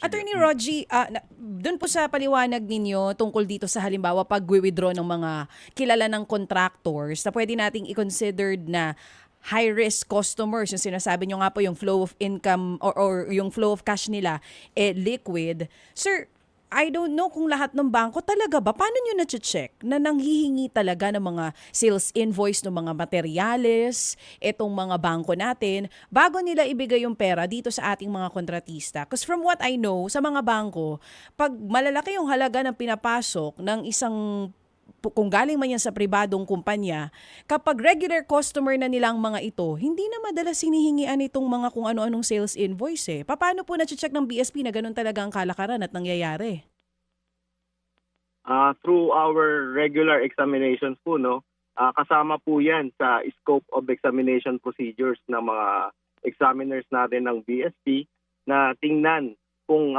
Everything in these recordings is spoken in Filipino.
Attorney Rogie, doon po sa paliwanag ninyo tungkol dito sa halimbawa pag-withdraw ng mga kilala ng contractors na pwede nating i-considered na high-risk customers, yung sinasabi nyo nga po yung flow of income or yung flow of cash nila, liquid. Sir, I don't know kung lahat ng bangko talaga ba, paano nyo na-check na nanghihingi talaga ng mga sales invoice ng mga materyales, itong mga bangko natin, bago nila ibigay yung pera dito sa ating mga kontratista? Because from what I know, sa mga bangko, pag malalaki yung halaga ng pinapasok ng isang kung galing man yan sa pribadong kumpanya, kapag regular customer na nilang mga ito, hindi na madalas hinihingian itong mga kung ano-anong sales invoice eh. Paano po na-check ng BSP na ganun talaga ang kalakaran at nangyayari? Through our regular examinations po, no, kasama po yan sa scope of examination procedures ng mga examiners natin ng BSP na tingnan kung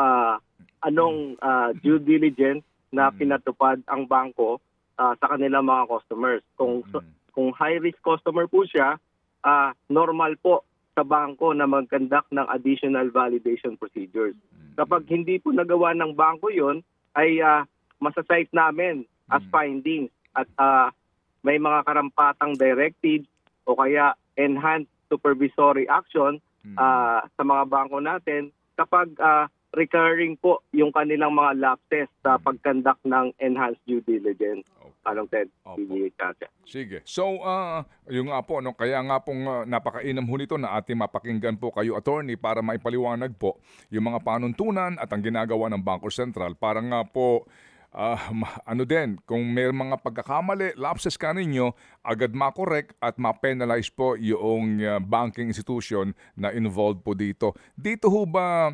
anong due diligence na pinatupad ang bangko sa kanilang mga customers. Kung high-risk customer po siya, normal po sa bangko na mag-conduct ng additional validation procedures. Kapag hindi po nagawa ng bangko yon, ay masasite namin as findings at may mga karampatang directives o kaya enhanced supervisory action sa mga bangko natin kapag recurring po yung kanilang mga lapses sa pag-conduct ng enhanced due diligence. Anong Ted? Sige. So, yung nga po, no, kaya nga pong napakainam ho nito na ating mapakinggan po kayo, attorney, para maipaliwanag po yung mga panuntunan at ang ginagawa ng Bangko Sentral para nga po kung may mga pagkakamali, lapses ka ninyo, agad makorek at ma-penalize po yung banking institution na involved po dito. Dito ho ba,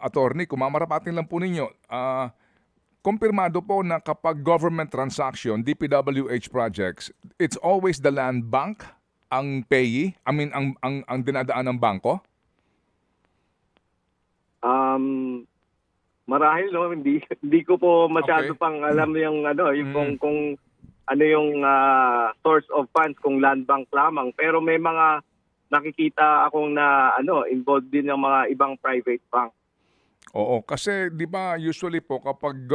attorney, kung mamarapatin lang po ninyo, kumpirmado po na kapag government transaction, DPWH projects, it's always the land bank ang payee? I mean, ang dinadaan ng bangko? Marahil, no, hindi ko po masyado pang alam yung kung ano yung source of funds kung land bank lamang, pero may mga nakikita akong na involved din ng mga ibang private bank. Oo, kasi 'di ba usually po kapag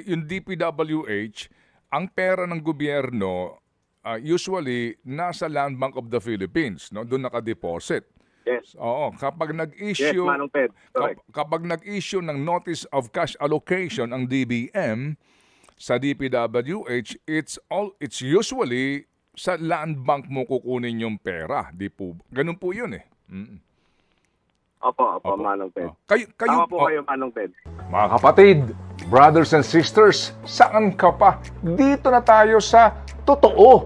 yung DPWH, ang pera ng gobyerno usually nasa Land Bank of the Philippines, no? Doon naka-deposit. Yes. Oo, kapag nag-issue kapag nag-issue ng notice of cash allocation ang DBM sa DPWH, it's usually sa land bank mo kukunin yung pera, di po. Ganun po 'yun eh. Opo, Manong Ted. Kayo po kayo, Manong Ted. Mga kapatid, brothers and sisters, saan ka pa? Dito na tayo sa totoo.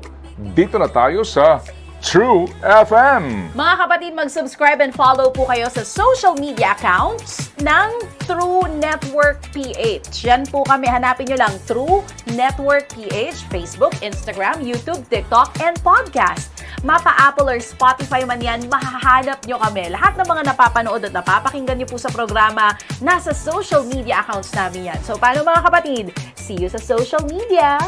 Dito na tayo sa True FM. Mga kapatid, mag-subscribe and follow po kayo sa social media accounts ng True Network PH. Yan po kami, hanapin nyo lang True Network PH, Facebook, Instagram, YouTube, TikTok, and podcast. Mapa Apple or Spotify man yan, mahahanap nyo kami. Lahat ng mga napapanood at napapakinggan nyo po sa programa, nasa social media accounts namin yan. So, paano mga kapatid? See you sa social media!